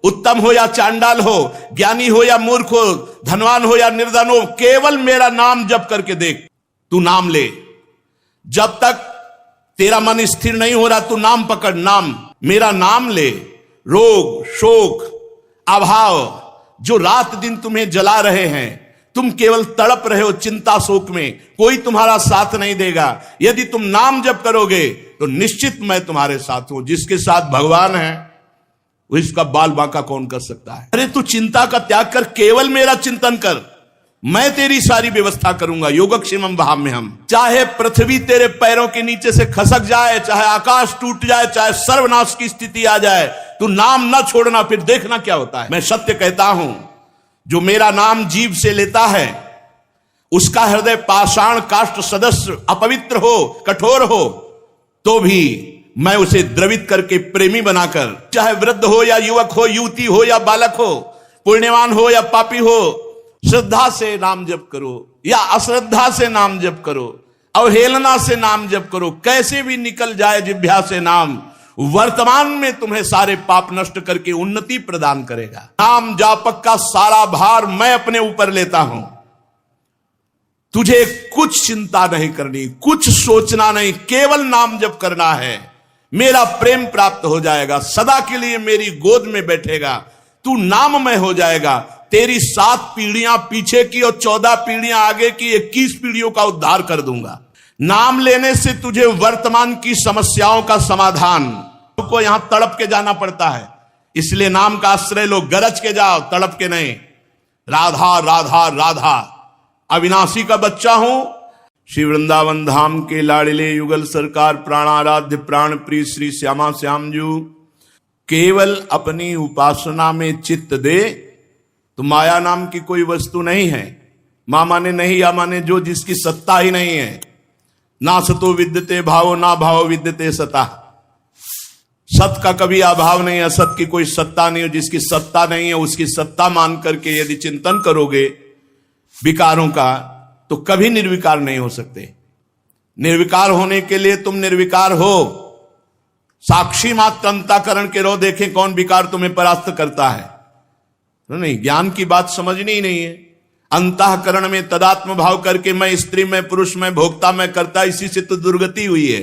उत्तम हो या चांडाल हो, ज्ञानी हो या मूर्ख हो, धनवान हो या निर्धन हो, केवल मेरा नाम जप करके देख। तू नाम ले, जब तक तेरा मन स्थिर नहीं हो रहा तू नाम पकड़, नाम, मेरा नाम ले। रोग, शोक, अभाव जो रात दिन तुम्हें जला रहे हैं, तुम केवल तड़प रहे हो चिंता शोक में, कोई तुम्हारा साथ नहीं देगा। यदि तुम नाम जप करोगे तो निश्चित मैं तुम्हारे साथ हूं। जिसके साथ भगवान है वो इसका बाल बांका कौन कर सकता है। अरे तू चिंता का त्याग कर, केवल मेरा चिंतन कर, मैं तेरी सारी व्यवस्था करूंगा। योगक्षेमम वहाम्यहम्। चाहे पृथ्वी तेरे पैरों के नीचे से खसक जाए, चाहे आकाश टूट जाए, चाहे सर्वनाश की स्थिति आ जाए, तू नाम न छोड़ना, फिर देखना क्या होता है। मैं सत्य कहता हूं, जो मेरा नाम जीभ से लेता है उसका हृदय पाषाण काष्ठ सदस्य अपवित्र हो, कठोर हो, तो भी मैं उसे द्रवित करके प्रेमी बनाकर, चाहे वृद्ध हो या युवक हो, युवती हो या बालक हो, पुण्यवान हो या पापी हो, श्रद्धा से नाम जप करो या अश्रद्धा से नाम जप करो, अवहेलना से नाम जप करो, कैसे भी निकल जाए जिह्वा से नाम, वर्तमान में तुम्हें सारे पाप नष्ट करके उन्नति प्रदान करेगा। नाम जापक का सारा भार मैं अपने ऊपर लेता हूं। तुझे कुछ चिंता नहीं करनी, कुछ सोचना नहीं, केवल नाम जप करना है। मेरा प्रेम प्राप्त हो जाएगा, सदा के लिए मेरी गोद में बैठेगा, तू नाममय हो जाएगा। तेरी 7 पीढ़ियां पीछे की और 14 पीढ़ियां आगे की 21 पीढ़ियों का उद्धार कर दूंगा। नाम लेने से तुझे वर्तमान की समस्याओं का समाधान, को यहां तड़प के जाना पड़ता है, इसलिए नाम का आश्रय लो। गरज के जाओ, तड़प के नहीं। राधा राधा राधा, अविनाशी का बच्चा हूं। श्री वृंदावन धाम के लाडले युगल सरकार प्राणाराध्य प्राण प्रिय श्री श्यामा श्याम जू केवल अपनी उपासना में चित्त दे तो माया नाम की कोई वस्तु नहीं है। मां माने नहीं, या माने जो, जिसकी सत्ता ही नहीं है। ना सतो विद्यते भावो, ना भाव विद्यते सता। सत का कभी अभाव नहीं, असत की कोई सत्ता नहीं, जिसकी सत्ता नहीं है उसकी सत्ता मान करके यदि चिंतन करोगे विकारों का, तो कभी निर्विकार नहीं हो सकते। निर्विकार होने के लिए तुम निर्विकार हो। साक्षी मात्र अंतःकरण के रहो, देखें कौन विकार तुम्हें परास्त करता है। नहीं, ज्ञान की बात समझनी ही नहीं है। अंतःकरण में तदात्म भाव करके मैं स्त्री, मैं पुरुष, मैं भोक्ता, मैं करता, इसी से तो दुर्गति हुई है।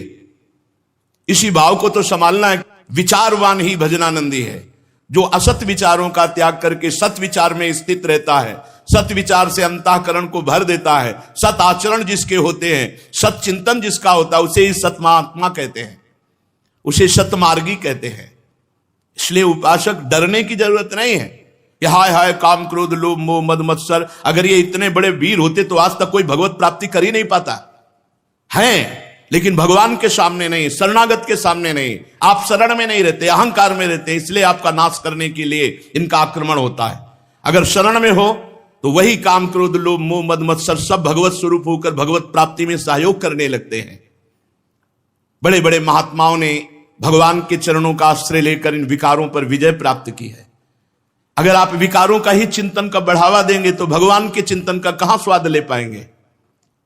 इसी भाव को तो संभालना है। विचारवान ही भजनानंदी है, जो असत विचारों का त्याग करके सत विचार में स्थित रहता है, सत विचार से अंतःकरण को भर देता है। सत आचरण जिसके होते हैं, सत चिंतन जिसका होता है, उसे ही सतमात्मा कहते हैं, उसे सतमार्गी कहते हैं। इसलिए उपासक डरने की जरूरत नहीं है कि हाय हाय काम क्रोध लोभ मोह मद मत्सर। अगर ये इतने बड़े वीर होते तो आज तक कोई भगवत प्राप्ति कर ही नहीं पाता है। लेकिन भगवान के सामने नहीं, शरणागत के सामने नहीं, आप शरण में नहीं रहते, अहंकार में रहते, इसलिए आपका नाश करने के लिए इनका आक्रमण होता है। अगर शरण में हो तो वही काम क्रोध लोभ मोह मद मत्सर सब भगवत स्वरूप होकर भगवत प्राप्ति में सहयोग करने लगते हैं। बड़े बड़े महात्माओं ने भगवान के चरणों का आश्रय लेकर इन विकारों पर विजय प्राप्त की है। अगर आप विकारों का ही चिंतन का बढ़ावा देंगे तो भगवान के चिंतन का कहां स्वाद ले पाएंगे।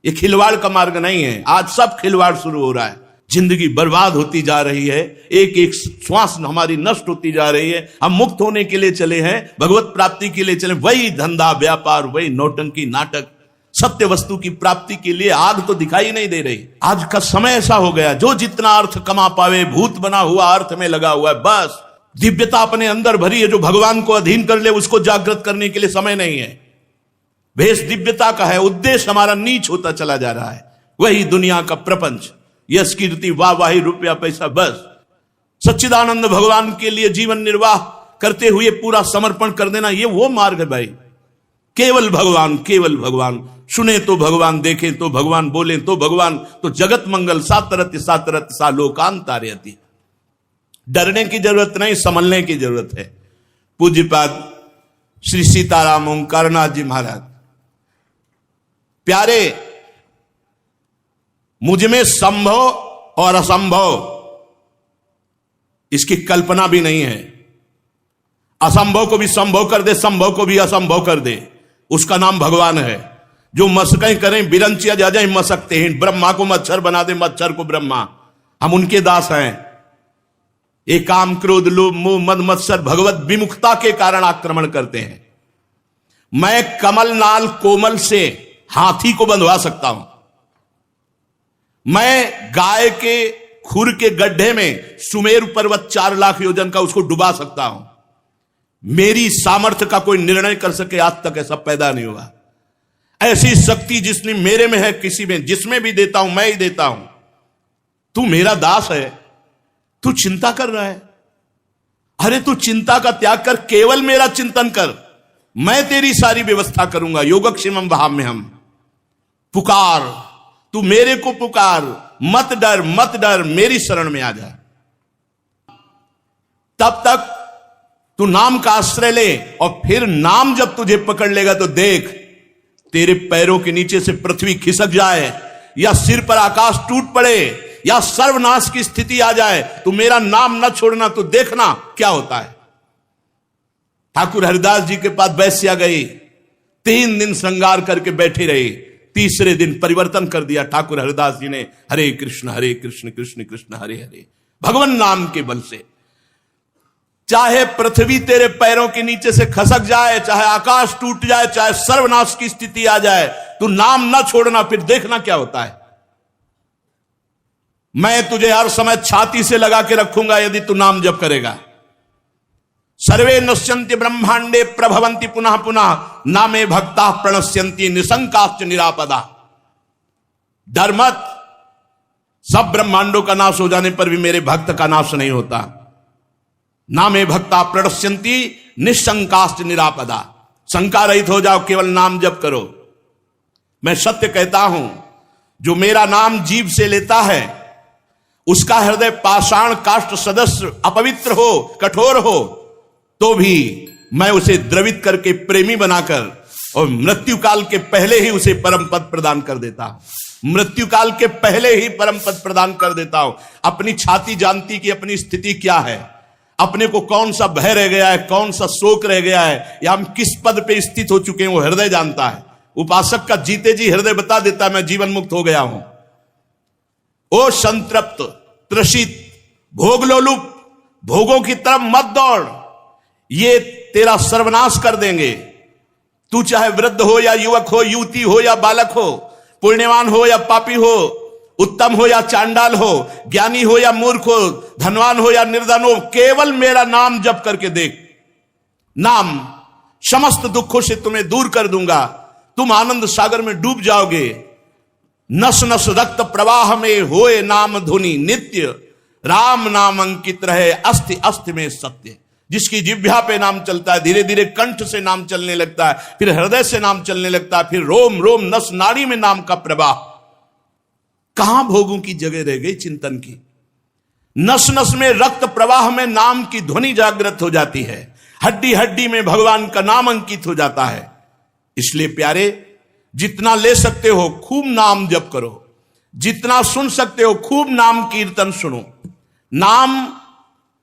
ये खिलवाड़ का मार्ग नहीं है। आज सब खिलवाड़ शुरू हो रहा है, जिंदगी बर्बाद होती जा रही है, एक एक श्वास हमारी नष्ट होती जा रही है। हम मुक्त होने के लिए चले हैं, भगवत प्राप्ति के लिए चले, वही धंधा व्यापार, वही नौटंकी नाटक, सत्य वस्तु की प्राप्ति के लिए आग तो दिखाई नहीं दे रही। आज का समय ऐसा हो गया, जो जितना अर्थ कमा पावे भूत बना हुआ अर्थ में लगा हुआ है। बस दिव्यता अपने अंदर भरी है, जो भगवान को अधीन कर ले उसको जागृत करने के लिए समय नहीं है। भेष दिव्यता का है, उद्देश्य हमारा नीच होता चला जा रहा है। वही दुनिया का प्रपंच, यश कीर्ति वाहवाही रुपया पैसा, बस सच्चिदानंद भगवान के लिए जीवन निर्वाह करते हुए पूरा समर्पण कर देना, ये वो मार्ग है भाई। केवल भगवान, केवल भगवान। सुने तो भगवान, देखें तो भगवान, बोले तो भगवान, तो जगत मंगल सातरत्य सातरत्य सा लोकांतार्यति। डरने की जरूरत नहीं, संभलने की जरूरत है। पूज्यपाद श्री सीताराम ओंकारनाथ जी महाराज, प्यारे, मुझमें संभव और असंभव इसकी कल्पना भी नहीं है। असंभव को भी संभव कर दे, संभव को भी असंभव कर दे, उसका नाम भगवान है। जो मशकें करें बिरंचिया जा जाए मसकते हैं। ब्रह्मा को मच्छर बना दे, मच्छर को ब्रह्मा, हम उनके दास हैं। ये काम क्रोध लोभ मोह मद मत्सर भगवत विमुखता के कारण आक्रमण करते हैं। मैं कमल नाल कोमल से हाथी को बंधवा सकता हूं, मैं गाय के खुर के गड्ढे में सुमेरु पर्वत 4 लाख योजन का उसको डुबा सकता हूं। मेरी सामर्थ्य का कोई निर्णय कर सके आज तक ऐसा पैदा नहीं हुआ। ऐसी शक्ति जिसने मेरे में है, किसी में जिसमें भी देता हूं मैं ही देता हूं। तू मेरा दास है, तू चिंता कर रहा है। अरे तू चिंता का त्याग कर, केवल मेरा चिंतन कर, मैं तेरी सारी व्यवस्था करूंगा। योगक्षेमम वहाम्यहम्। पुकार, तू मेरे को पुकार, मत डर मत डर, मेरी शरण में आ जा। तब तक तू नाम का आश्रय ले, और फिर नाम जब तुझे पकड़ लेगा तो देख, तेरे पैरों के नीचे से पृथ्वी खिसक जाए, या सिर पर आकाश टूट पड़े, या सर्वनाश की स्थिति आ जाए, तू मेरा नाम न छोड़ना, तो देखना क्या होता है। ठाकुर हरिदास जी के पास वैश्या गई, 3 दिन श्रृंगार करके बैठी रही, तीसरे दिन परिवर्तन कर दिया ठाकुर हरिदास जी ने। हरे कृष्ण कृष्ण कृष्ण हरे हरे, भगवान नाम के बल से। चाहे पृथ्वी तेरे पैरों के नीचे से खसक जाए, चाहे आकाश टूट जाए, चाहे सर्वनाश की स्थिति आ जाए, तू नाम ना छोड़ना, फिर देखना क्या होता है। मैं तुझे हर समय छाती से लगा के रखूंगा यदि तू नाम जप करेगा। सर्वे नश्यन्ति ब्रह्मांडे प्रभवन्ति पुनः पुनः, नामे भक्ता प्रणश्यन्ति निशंकाश्च निरापदा। डर मत, सब ब्रह्मांडों का नाश हो जाने पर भी मेरे भक्त का नाश नहीं होता। नामे भक्ता प्रणश्यन्ति निशंकाश्च निरापदा। शंका रहित हो जाओ, केवल नाम जप करो। मैं सत्य कहता हूं, जो मेरा नाम जीभ से लेता है उसका हृदय पाषाण काष्ठ सदस्य अपवित्र हो, कठोर हो, तो भी मैं उसे द्रवित करके प्रेमी बनाकर और मृत्यु काल के पहले ही उसे परम पद प्रदान कर देता हूं। मृत्यु काल के पहले ही परम पद प्रदान कर देता हूं। अपनी छाती जानती कि अपनी स्थिति क्या है, अपने को कौन सा भय रह गया है, कौन सा शोक रह गया है, या हम किस पद पे स्थित हो चुके हैं, वो हृदय जानता है। उपासक का जीते जी हृदय बता देता है, मैं जीवन मुक्त हो गया हूं। ओ संतृप्त त्रसित भोगलोलुप, भोगों की तरफ मत दौड़, ये तेरा सर्वनाश कर देंगे। तू चाहे वृद्ध हो या युवक हो, युवती हो या बालक हो, पुण्यवान हो या पापी हो, उत्तम हो या चांडाल हो, ज्ञानी हो या मूर्ख हो, धनवान हो या निर्धन हो, केवल मेरा नाम जप करके देख। नाम समस्त दुखों से तुम्हें दूर कर दूंगा। तुम आनंद सागर में डूब जाओगे। नस नस रक्त प्रवाह में होए नाम धुनि नित्य, राम नाम अंकित रहे अस्ति अस्ति में सत्य। जिसकी जिह्वा पे नाम चलता है, धीरे धीरे कंठ से नाम चलने लगता है, फिर हृदय से नाम चलने लगता है, फिर रोम रोम नस नाड़ी में नाम का प्रवाह। कहां भोगों की जगह रह गई चिंतन की। नस नस में रक्त प्रवाह में नाम की ध्वनि जागृत हो जाती है, हड्डी हड्डी में भगवान का नाम अंकित हो जाता है। इसलिए प्यारे, जितना ले सकते हो खूब नाम जप करो, जितना सुन सकते हो खूब नाम कीर्तन सुनो। नाम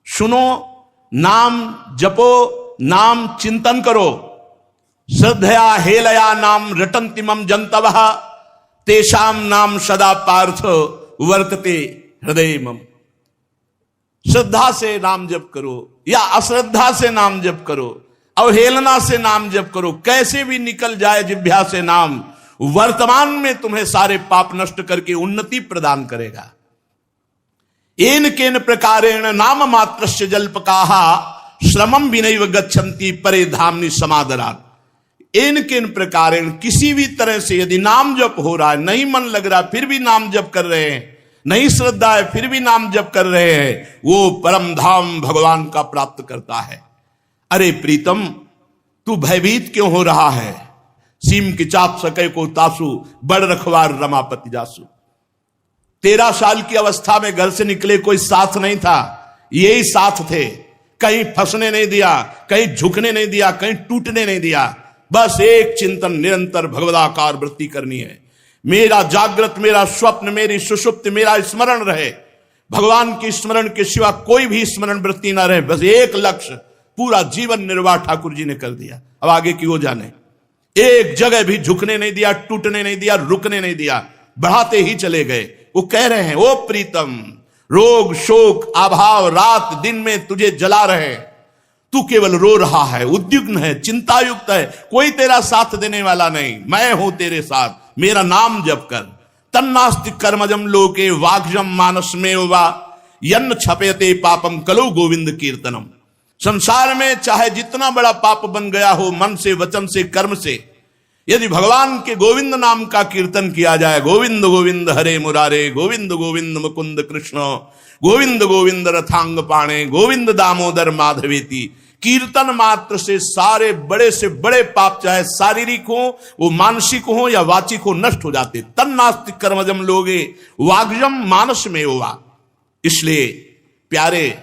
सुनो, नाम जपो, नाम चिंतन करो। श्रद्धया हेलया नाम रटन्ति मम जंतवः, तेषाम नाम सदा पार्थ वर्तते हृदय मम। श्रद्धा से नाम जप करो या अश्रद्धा से नाम जप करो, अवहेलना से नाम जप करो, कैसे भी निकल जाए जिह्वा से नाम, वर्तमान में तुम्हें सारे पाप नष्ट करके उन्नति प्रदान करेगा। एन केन प्रकारेण नाम मात्रस्य जल्पकाहा, श्रमम विनैव गच्छन्ति परे धामनि समादरात्। एन केन प्रकारेण, किसी भी तरह से यदि नाम जप हो रहा है, नहीं मन लग रहा फिर भी नाम जप कर रहे हैं, नहीं श्रद्धा है फिर भी नाम जप कर रहे हैं, वो परम धाम भगवान का प्राप्त करता है। अरे प्रीतम, तू भयभीत क्यों हो रहा है? सीम की चाप सके को तासु, बड़ रखवार रमापति जासु। 13 साल की अवस्था में घर से निकले, कोई साथ नहीं था, यही साथ थे। कहीं फंसने नहीं दिया, कहीं झुकने नहीं दिया, कहीं टूटने नहीं दिया। बस एक चिंतन, निरंतर भगवदाकार वृत्ति करनी है। मेरा जागृत, मेरा स्वप्न, मेरी सुषुप्ति, मेरा स्मरण रहे। भगवान के स्मरण के सिवा कोई भी स्मरण वृत्ति ना रहे। बस एक लक्ष्य, पूरा जीवन निर्वाह ठाकुर जी ने कर दिया। अब आगे की वो जाने। एक जगह भी झुकने नहीं दिया, टूटने नहीं दिया, रुकने नहीं दिया, बढ़ाते ही चले गए। वो कह रहे हैं, ओ प्रीतम रोग शोक अभाव रात दिन में तुझे जला रहे, तू केवल रो रहा है, उद्विग्न है, चिंतायुक्त है, कोई तेरा साथ देने वाला नहीं, मैं हूं तेरे साथ, मेरा नाम जप कर। तन्नास्ति कर्मजम लोके वाग्जम मानस में वा यन्न छपेते पापम कलो गोविंद कीर्तनम। संसार में चाहे जितना बड़ा पाप बन गया हो, मन से वचन से कर्म से, यदि भगवान के गोविंद नाम का कीर्तन किया जाए, गोविंद गोविंद हरे मुरारे, गोविंद गोविंद मुकुंद कृष्ण, गोविंद गोविंद रथांग पाणे, गोविंद दामोदर माधवेति, कीर्तन मात्र से सारे बड़े से बड़े पाप, चाहे शारीरिक हो, वो मानसिक हो या वाचिक हो, नष्ट हो जाते। तन्नास्ति कर्मजम लोगे वाग्जम मानस में हुआ। इसलिए प्यारे,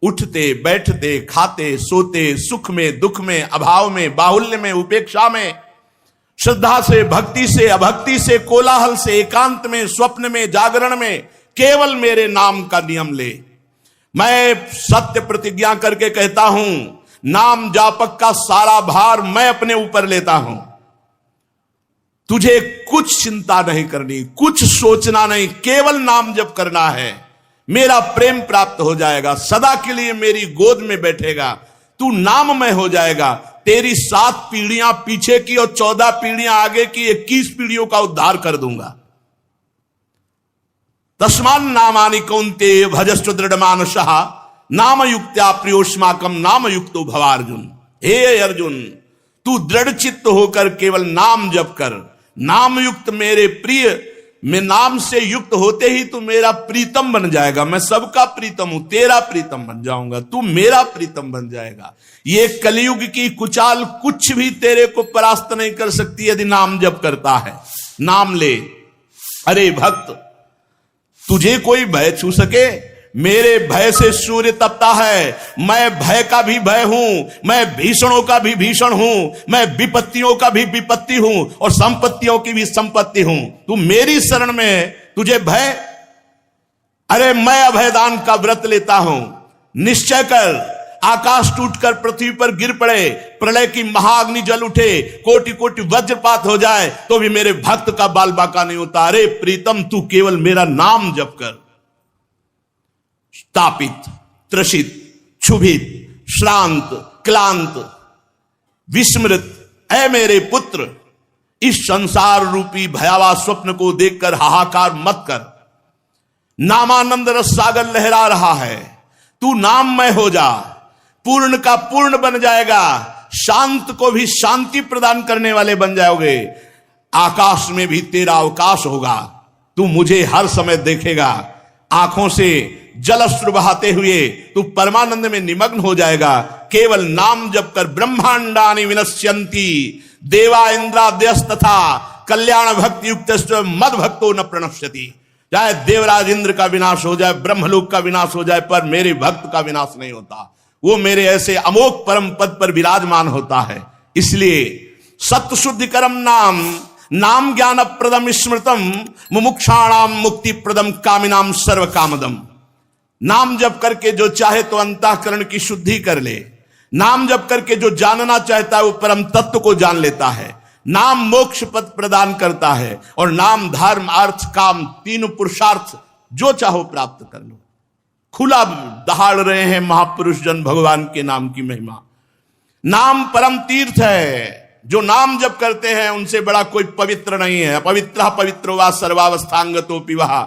उठते बैठते खाते सोते, सुख में दुख में, अभाव में बाहुल्य में, उपेक्षा में, श्रद्धा से भक्ति से अभक्ति से, कोलाहल से एकांत में, स्वप्न में जागरण में, केवल मेरे नाम का नियम ले। मैं सत्य प्रतिज्ञा करके कहता हूं, नाम जापक का सारा भार मैं अपने ऊपर लेता हूं। तुझे कुछ चिंता नहीं करनी, कुछ सोचना नहीं, केवल नाम जप करना है। मेरा प्रेम प्राप्त हो जाएगा, सदा के लिए मेरी गोद में बैठेगा, तू नाममय हो जाएगा। तेरी 7 पीढ़ियां पीछे की और 14 पीढ़ियां आगे की, 21 पीढ़ियों का उद्धार कर दूंगा। तस्मान नामानि कौन्तेय भजस्व दृढ़ मानसः नाम युक्त्या प्रियोष्माकम नाम युक्तो भवार्जुन। हे अर्जुन, तू दृढ़ चित्त होकर केवल नाम जप कर। नाम युक्त मेरे प्रिय, मैं नाम से युक्त होते ही तू मेरा प्रीतम बन जाएगा। मैं सबका प्रीतम हूं, तेरा प्रीतम बन जाऊंगा, तू मेरा प्रीतम बन जाएगा। ये कलयुग की कुचाल कुछ भी तेरे को परास्त नहीं कर सकती यदि नाम जप करता है। नाम ले। अरे भक्त, तुझे कोई भय छू सके? मेरे भय से सूर्य तपता है। मैं भय का भी भय हूं, मैं भीषणों का भी भीषण हूं, मैं विपत्तियों का भी विपत्ति हूं और संपत्तियों की भी संपत्ति हूं। तू मेरी शरण में, तुझे भय? अरे मैं अभयदान का व्रत लेता हूं। निश्चय कर, आकाश टूटकर पृथ्वी पर गिर पड़े, प्रलय की महाअग्नि जल उठे, कोटि कोटि वज्रपात हो जाए, तो भी मेरे भक्त का बाल बाका नहीं होता। अरे प्रीतम, तू केवल मेरा नाम जप कर। तापित, त्रसित, क्षुभित, श्रांत, क्लांत, विस्मृत, ऐ मेरे पुत्र, इस संसार रूपी भयावह स्वप्न को देखकर हाहाकार मत कर। नामानंद रस सागर लहरा रहा है, तू नाममय हो जा, पूर्ण का पूर्ण बन जाएगा, शांत को भी शांति प्रदान करने वाले बन जाओगे। आकाश में भी तेरा अवकाश होगा, तू मुझे हर समय देखेगा। आंखों से जलश्रु बहाते हुए तू परमानंद में निमग्न हो जाएगा। केवल नाम जप कर। ब्रह्मांडानि विनश्यन्ति देवा इंद्राद्यस तथा कल्याण भक्ति युक्त मद भक्तो न प्रणश्यति। चाहे देवराज इंद्र का विनाश हो जाए, ब्रह्मलोक का विनाश हो जाए, पर मेरे भक्त का विनाश नहीं होता। वो मेरे ऐसे अमोघ परम पद पर विराजमान होता है। इसलिए सत्य शुद्धि करम नाम, नाम ज्ञान प्रदम स्मृतम, मुमुक्षाणाम मुक्ति प्रदम कामिनाम सर्व कामदम। नाम जप करके जो चाहे तो अंतःकरण की शुद्धि कर ले। नाम जप करके जो जानना चाहता है वो परम तत्व को जान लेता है। नाम मोक्ष पद प्रदान करता है और नाम धर्म अर्थ काम तीनों पुरुषार्थ जो चाहो प्राप्त कर लो। खुला दहाड़ रहे हैं महापुरुष जन भगवान के नाम की महिमा। नाम परम तीर्थ है। जो नाम जप करते हैं उनसे बड़ा कोई पवित्र नहीं है। पवित्र पवित्रो वा सर्वावस्थांगतो पिवः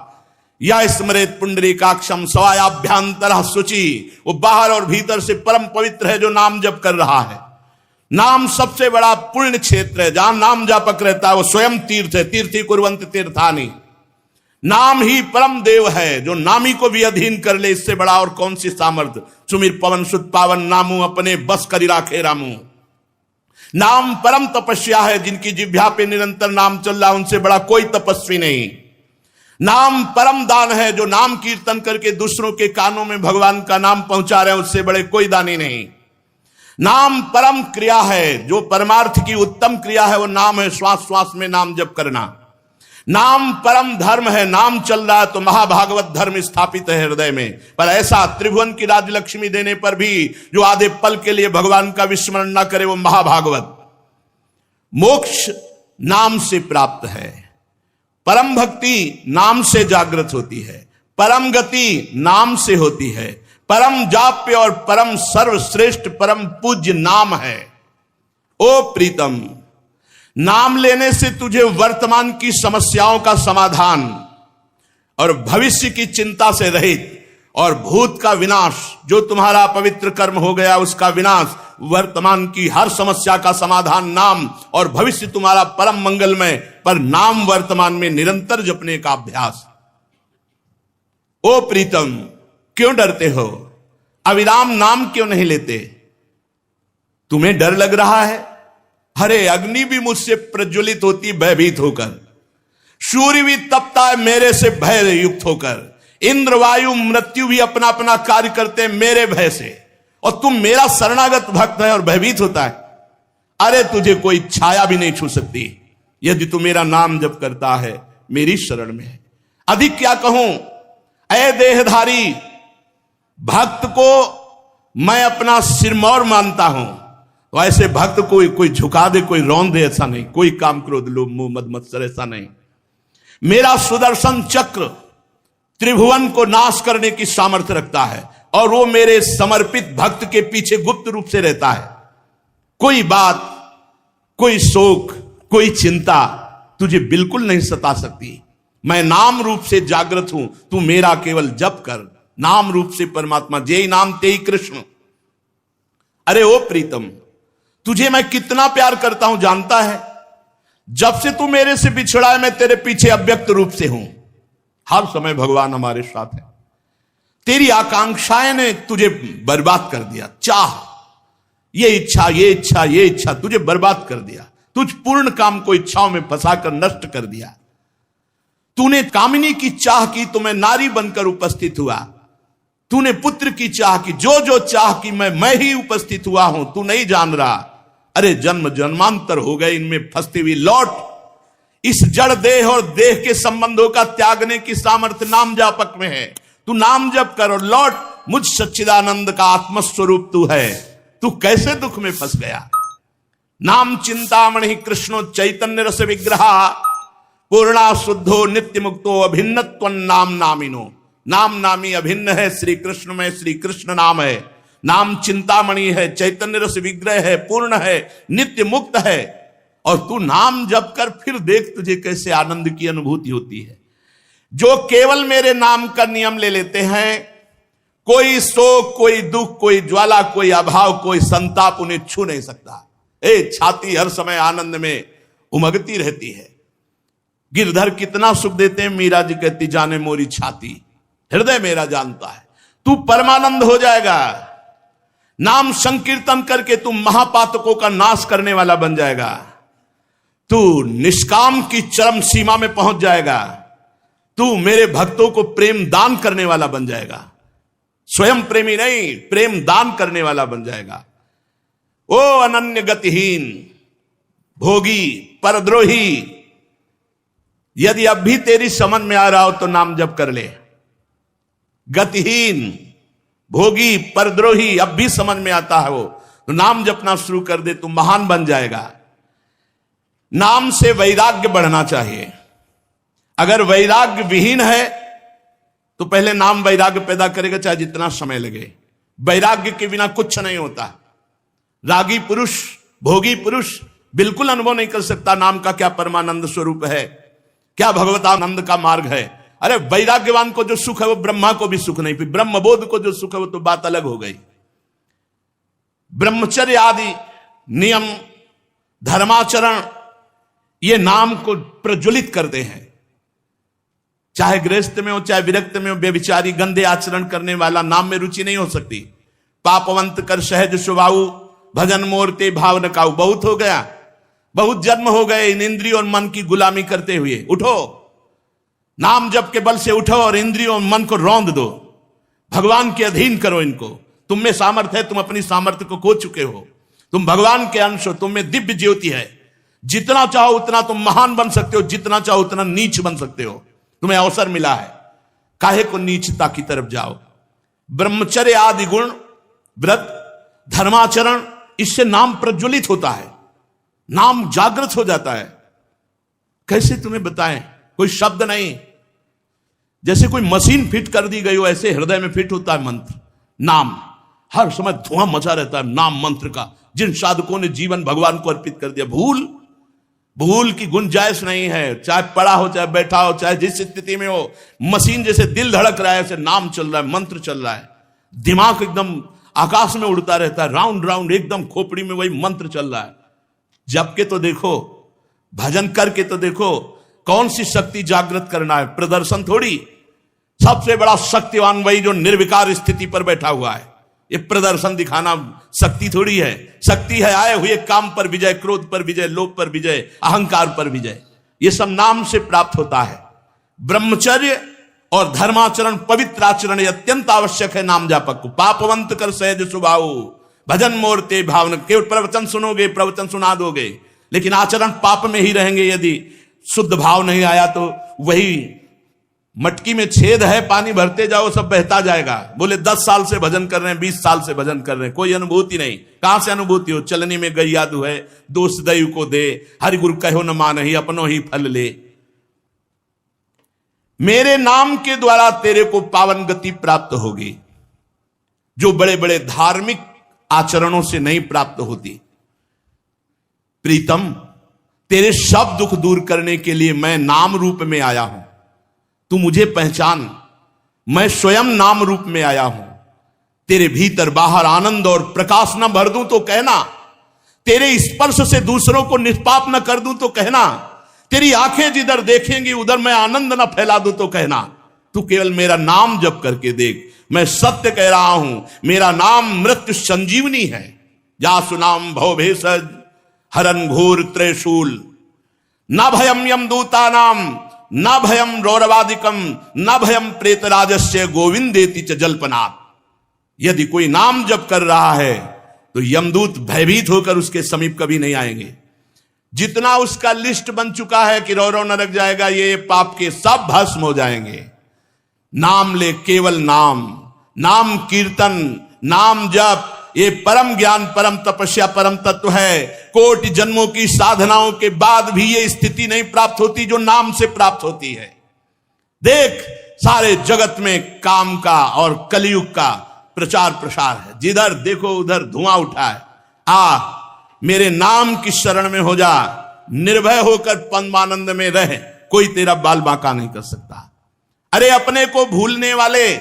या स्मरेत पुंडरीकाक्षम स्वायाभ्यांतर शुचि। वो बाहर और भीतर से परम पवित्र है जो नाम जप कर रहा है। नाम सबसे बड़ा पुण्य क्षेत्र है। जहां नाम जापक रहता है वो स्वयं तीर्थ है। तीर्थी कुर्वन्त तीर्थानि। नाम ही परम देव है जो नामी को भी अधीन कर ले। इससे बड़ा और कौन सी सामर्थ्य। सुमिर पवन सुत पावन नामू अपने बस करी राखे रामू। नाम परम तपस्या है। जिनकी जिह्वा पे निरंतर नाम चल रहा उनसे बड़ा कोई तपस्वी नहीं। नाम परम दान है। जो नाम कीर्तन करके दूसरों के कानों में भगवान का नाम पहुंचा रहे हैं उससे बड़े कोई दानी नहीं। नाम परम क्रिया है। जो परमार्थ की उत्तम क्रिया है वो नाम है। श्वास श्वास में नाम जप करना। नाम परम धर्म है। नाम चल रहा है तो महाभागवत धर्म स्थापित है हृदय में। पर ऐसा त्रिभुवन की राजलक्ष्मी देने पर भी जो आधे पल के लिए भगवान का विस्मरण न करे वो महाभागवत। मोक्ष नाम से प्राप्त है। परम भक्ति नाम से जागृत होती है। परम गति नाम से होती है। परम जाप्य और परम सर्वश्रेष्ठ परम पूज्य नाम है। ओ प्रीतम, नाम लेने से तुझे वर्तमान की समस्याओं का समाधान और भविष्य की चिंता से रहित और भूत का विनाश, जो तुम्हारा पवित्र कर्म हो गया उसका विनाश, वर्तमान की हर समस्या का समाधान नाम, और भविष्य तुम्हारा परम मंगलमय, पर नाम वर्तमान में निरंतर जपने का अभ्यास। ओ प्रीतम, क्यों डरते हो? अविराम नाम क्यों नहीं लेते? तुम्हें डर लग रहा है? अरे अग्नि भी मुझसे प्रज्वलित होती भयभीत होकर, सूर्य भी तपता है मेरे से भय युक्त होकर, इंद्र वायु मृत्यु भी अपना अपना कार्य करते हैं मेरे भय से, और तुम मेरा शरणागत भक्त है और भयभीत होता है। अरे तुझे कोई छाया भी नहीं छू सकती यदि तू मेरा नाम जप करता है, मेरी शरण में है। अधिक क्या कहूं? ऐ देहधारी, भक्त को मैं अपना सिरमौर मानता हूं, तो ऐसे भक्त कोई झुका दे, कोई रौंद दे, ऐसा नहीं। कोई काम क्रोध लोभ मोह मद मत्सर, ऐसा नहीं। मेरा सुदर्शन चक्र त्रिभुवन को नाश करने की सामर्थ्य रखता है, और वो मेरे समर्पित भक्त के पीछे गुप्त रूप से रहता है। कोई बात, कोई शोक, कोई चिंता तुझे बिल्कुल नहीं सता सकती। मैं नाम रूप से जागृत हूं, तू मेरा केवल जप कर। नाम रूप से परमात्मा, जेई नाम तेई कृष्ण। अरे ओ प्रीतम, तुझे मैं कितना प्यार करता हूं जानता है? जब से तू मेरे से बिछड़ा है, मैं तेरे पीछे अव्यक्त रूप से हूं। हर समय भगवान हमारे साथ है। तेरी आकांक्षाएं ने तुझे बर्बाद कर दिया। चाह, ये इच्छा, ये इच्छा, ये इच्छा तुझे बर्बाद कर दिया। तुझ पूर्ण काम को इच्छाओं में फंसाकर नष्ट कर दिया। तूने कामिनी की चाह की तो मैं नारी बनकर उपस्थित हुआ। तूने पुत्र की चाह की, जो जो चाह की मैं ही उपस्थित हुआ हूं। तू नहीं जान रहा। अरे जन्म जन्मांतर हो गए इनमें फंसती हुई। लौट, इस जड़ देह और देह के संबंधों का त्यागने की सामर्थ्य नाम जापक में है। तू नाम जप कर और लौट। मुझ सच्चिदानंद का आत्मस्वरूप तू है। तू कैसे दुख में फंस गया? नाम चिंतामणि कृष्णो चैतन्य रस विग्रहा, पूर्णा शुद्धो नित्य मुक्तो अभिन्नत्व नाम नामिनो। नाम नामी अभिन्न है श्री कृष्ण में, श्री कृष्ण नाम है। नाम चिंतामणि है, चैतन्य रस विग्रह है, पूर्ण है, नित्य मुक्त है। और तू नाम जप कर, फिर देख तुझे कैसे आनंद की अनुभूति होती है। जो केवल मेरे नाम का नियम ले लेते हैं, कोई शोक, कोई दुख, कोई ज्वाला, कोई अभाव, कोई संताप उन्हें छू नहीं सकता। छाती हर समय आनंद में उमगती रहती है। गिरधर कितना सुख देते हैं, मीरा जी कहती जाने मोरी छाती, हृदय मेरा जानता है। तू परमानंद हो जाएगा। नाम संकीर्तन करके तू महापातकों का नाश करने वाला बन जाएगा। तू निष्काम की चरम सीमा में पहुंच जाएगा। तू मेरे भक्तों को प्रेम दान करने वाला बन जाएगा। स्वयं प्रेमी नहीं, प्रेम दान करने वाला बन जाएगा। ओ अनन्य गतिहीन, भोगी, परद्रोही, यदि अब भी तेरी समझ में आ रहा हो तो नाम जप कर ले। गतिहीन, भोगी, परद्रोही अब भी समझ में आता है वो, तो नाम जपना शुरू कर दे, तू महान बन जाएगा। नाम से वैराग्य बढ़ना चाहिए। अगर वैराग्य विहीन है तो पहले नाम वैराग्य पैदा करेगा, चाहे जितना समय लगे। वैराग्य के बिना कुछ नहीं होता। रागी पुरुष, भोगी पुरुष बिल्कुल अनुभव नहीं कर सकता नाम का क्या परमानंद स्वरूप है, क्या भगवतानंद का मार्ग है। अरे वैराग्यवान को जो सुख है वो ब्रह्मा को भी सुख नहीं, फिर ब्रह्मबोध को जो सुख है वो तो बात अलग हो गई। ब्रह्मचर्य आदि नियम, धर्माचरण, ये नाम को प्रज्वलित करते हैं। चाहे गृहस्थ में हो, चाहे विरक्त में हो, बेविचारी गंदे आचरण करने वाला नाम में रुचि नहीं हो सकती। पापवंत कर सहज स्वभाव, भजन मोरते भाव न काऊ। बहुत हो गया, बहुत जन्म हो गए इन इंद्रियों और मन की गुलामी करते हुए। उठो, नाम जप के बल से उठो और इंद्रियों और मन को रौंद दो। भगवान के अधीन करो इनको। तुम में सामर्थ्य है, तुम अपनी सामर्थ्य को खो चुके हो। तुम भगवान के अंश हो, तुम में दिव्य ज्योति है। जितना चाहो उतना तुम महान बन सकते हो, जितना चाहो उतना नीच बन सकते हो। तुम्हें अवसर मिला है, काहे को नीचता की तरफ जाओ। ब्रह्मचर्य आदि गुण, व्रत, धर्माचरण, इससे नाम प्रज्वलित होता है, नाम जागृत हो जाता है। कैसे तुम्हें बताएं, कोई शब्द नहीं। जैसे कोई मशीन फिट कर दी गई हो, ऐसे हृदय में फिट होता है मंत्र, नाम। हर समय धुआं मचा रहता है नाम मंत्र का। जिन साधकों ने जीवन भगवान को अर्पित कर दिया, भूल की गुंजाइश नहीं है। चाहे पड़ा हो, चाहे बैठा हो, चाहे जिस स्थिति में हो, मशीन जैसे दिल धड़क रहा है, ऐसे नाम चल रहा है, मंत्र चल रहा है। दिमाग एकदम आकाश में उड़ता रहता है, राउंड राउंड एकदम खोपड़ी में वही मंत्र चल रहा है। जप के तो देखो, भजन करके तो देखो, कौन सी शक्ति जागृत करना है, प्रदर्शन थोड़ी। सबसे बड़ा शक्तिवान वही जो निर्विकार स्थिति पर बैठा हुआ है। ये प्रदर्शन दिखाना शक्ति थोड़ी है। शक्ति है आए हुए काम पर विजय, क्रोध पर विजय, लोभ पर विजय, अहंकार पर विजय। ये सब नाम से प्राप्त होता है। ब्रह्मचर्य और धर्माचरण, पवित्र आचरण ये अत्यंत आवश्यक है नाम जापक को। पापवंत कर सहज स्वभाव, भजन मोरते भावना। केवल प्रवचन सुनोगे, प्रवचन सुना दोगे, लेकिन आचरण पाप में ही रहेंगे। यदि शुद्ध भाव नहीं आया तो वही मटकी में छेद है, पानी भरते जाओ सब बहता जाएगा। बोले 10 साल से भजन कर रहे हैं, 20 साल से भजन कर रहे हैं, कोई अनुभूति नहीं। कहां से अनुभूति हो? चलनी में गई यादू है, दोष दैव को दे, हरि गुरु कहो न मानहि, अपनो ही फल ले। मेरे नाम के द्वारा तेरे को पावन गति प्राप्त होगी, जो बड़े बड़े धार्मिक आचरणों से नहीं प्राप्त होती। प्रीतम, तेरे सब दुख दूर करने के लिए मैं नाम रूप में आया हूं। तू मुझे पहचान, मैं स्वयं नाम रूप में आया हूं। तेरे भीतर बाहर आनंद और प्रकाश न भर दूं तो कहना, तेरे स्पर्श से दूसरों को निष्पाप न कर दूं तो कहना, तेरी आंखें जिधर देखेंगी उधर मैं आनंद न फैला दूं तो कहना। तू केवल मेरा नाम जप करके देख। मैं सत्य कह रहा हूं, मेरा नाम मृत्यु संजीवनी है। जासु नाम भव भेषज हरन घोर त्रैशूल, न भयम यम दूता नाम, न भयम रौरवादिकम, न भयम प्रेत राजस्य गोविंदेति च जल्पनात्। यदि कोई नाम जप कर रहा है तो यमदूत भयभीत होकर उसके समीप कभी नहीं आएंगे। जितना उसका लिस्ट बन चुका है कि रौ नरक जाएगा, ये पाप के सब भस्म हो जाएंगे। नाम ले, केवल नाम, नाम कीर्तन, नाम जप, ये परम ज्ञान, परम तपस्या, परम तत्व है। कोटि जन्मों की साधनाओं के बाद भी ये स्थिति नहीं प्राप्त होती जो नाम से प्राप्त होती है। देख, सारे जगत में काम का और कलयुग का प्रचार प्रसार है। जिधर देखो उधर धुआं उठा है। आ मेरे नाम की शरण में हो जा, निर्भय होकर परमानंद में रह, कोई तेरा बाल बांका नहीं कर सकता। अरे अपने को भूलने वाले,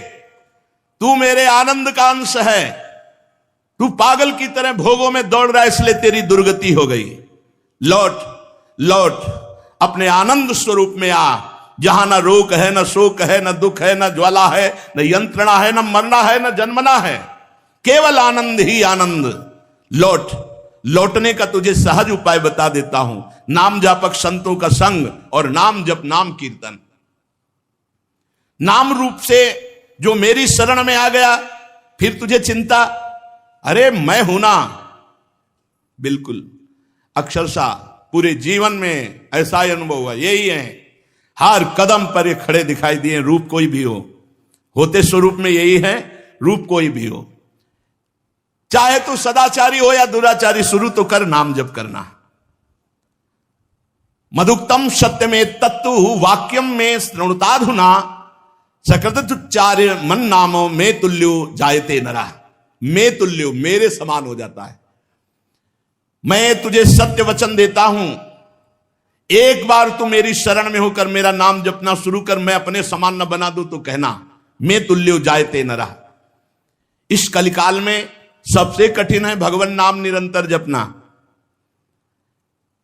तू मेरे आनंद का अंश है। तू पागल की तरह भोगों में दौड़ रहा है, इसलिए तेरी दुर्गति हो गई। लौट लौट अपने आनंद स्वरूप में आ, जहां न रोग है, न शोक है, न दुख है, न ज्वाला है, न यंत्रणा है, न मरना है, न जन्मना है। केवल आनंद ही आनंद। लौट। लौटने का तुझे सहज उपाय बता देता हूं। नाम जापक संतों का संग और नाम जप, नाम कीर्तन। नाम रूप से जो मेरी शरण में आ गया, फिर तुझे चिंता, अरे मैं हूं ना। बिल्कुल, अक्षरशः पूरे जीवन में ऐसा ही अनुभव हुआ। यही है, हर कदम पर ये खड़े दिखाई दिए। रूप कोई भी हो, होते स्वरूप में यही है, रूप कोई भी हो। चाहे तू सदाचारी हो या दुराचारी, शुरू तो कर नाम जप करना। मधुक्तम सत्य में तत्व वाक्यम में श्रृणुताधुना, सकृतुच्चार्य मन नामो में तुल्यो जायते नरा। मैं तुल्यो, मेरे समान हो जाता है। मैं तुझे सत्य वचन देता हूं, एक बार तू मेरी शरण में होकर मेरा नाम जपना शुरू कर, मैं अपने समान न बना दूं तो कहना, मैं तुल्यो जायते नरा। इस कलिकाल में सबसे कठिन है भगवान नाम निरंतर जपना।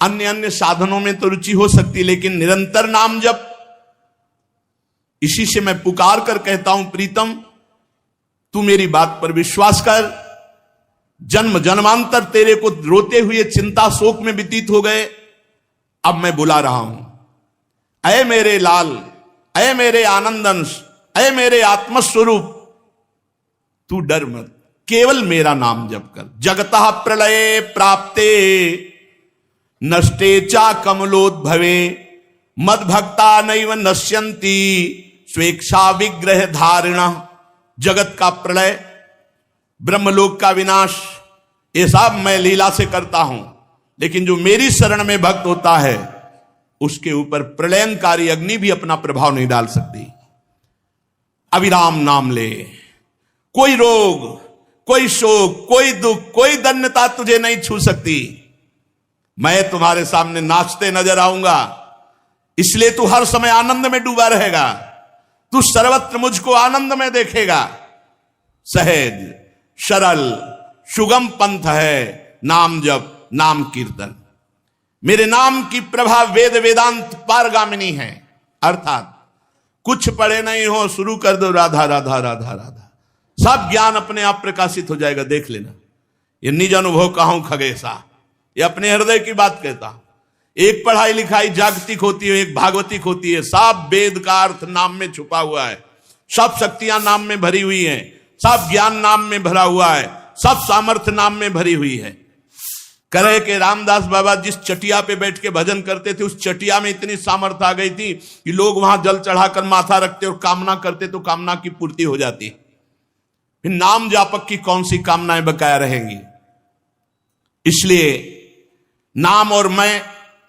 अन्य अन्य साधनों में तो रुचि हो सकती, लेकिन निरंतर नाम जप। इसी से मैं पुकार कर कहता हूं, प्रीतम तू मेरी बात पर विश्वास कर। जन्म जन्मांतर तेरे को रोते हुए चिंता शोक में व्यतीत हो गए, अब मैं बुला रहा हूं। अय मेरे लाल, अय मेरे आनंद अंश, अय मेरे आत्मस्वरूप, तू डर मत, केवल मेरा नाम जप कर। जगतः प्रलये प्राप्ते नष्टे चा कमलोद्भवे, मद भक्ता नैव नश्यन्ति स्वेच्छा विग्रह धारिणा। जगत का प्रलय, ब्रह्मलोक का विनाश, ये सब मैं लीला से करता हूं, लेकिन जो मेरी शरण में भक्त होता है उसके ऊपर प्रलयंकारी अग्नि भी अपना प्रभाव नहीं डाल सकती। अविराम नाम ले। कोई रोग, कोई शोक, कोई दुख, कोई दन्यता तुझे नहीं छू सकती। मैं तुम्हारे सामने नाचते नजर आऊंगा, इसलिए तू हर समय आनंद में डूबा रहेगा। तू सर्वत्र मुझको आनंद में देखेगा। सहज सरल सुगम पंथ है नाम जप नाम कीर्तन। मेरे नाम की प्रभा वेद वेदांत पारगामिनी है। अर्थात कुछ पढ़े नहीं हो, शुरू कर दो राधा राधा राधा राधा, सब ज्ञान अपने आप प्रकाशित हो जाएगा। देख लेना, ये निज अनुभव कहूं खगेशा, ये अपने हृदय की बात कहता। एक पढ़ाई लिखाई जागतिक होती है, एक भागवतिक होती है। सब वेद का अर्थ नाम में छुपा हुआ है, सब शक्तियां नाम में भरी हुई हैं, सब ज्ञान नाम में भरा हुआ है, सब सामर्थ्य नाम में भरी हुई है। करे के रामदास बाबा जिस चटिया पे बैठ के भजन करते थे, उस चटिया में इतनी सामर्थ्य आ गई थी कि लोग वहां जल चढ़ाकर माथा रखते और कामना करते तो कामना की पूर्ति हो जाती। फिर नाम जापक की कौन सी कामनाएं बकाया रहेंगी। इसलिए नाम और मैं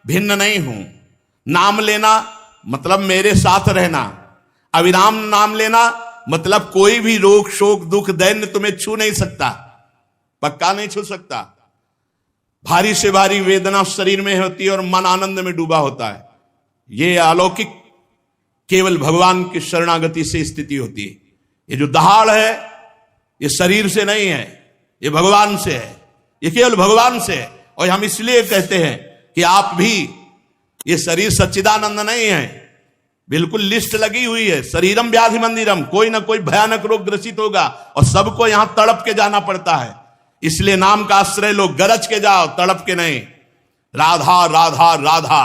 भिन्न नहीं हूं। नाम लेना मतलब मेरे साथ रहना, अविराम नाम लेना मतलब कोई भी रोग शोक दुख दैन्य तुम्हें छू नहीं सकता, पक्का नहीं छू सकता। भारी से भारी वेदना शरीर में होती है और मन आनंद में डूबा होता है। यह अलौकिक केवल भगवान की शरणागति से स्थिति होती है। ये जो दहाड़ है ये शरीर से नहीं है, ये भगवान से है, ये केवल भगवान से है। और हम इसलिए कहते हैं कि आप भी, ये शरीर सच्चिदानंद नहीं है, बिल्कुल लिस्ट लगी हुई है। शरीरम व्याधि मंदिरम, कोई ना कोई भयानक रोग ग्रसित होगा और सबको यहां तड़प के जाना पड़ता है। इसलिए नाम का आश्रय लो, गरज के जाओ, तड़प के नहीं। राधा राधा राधा।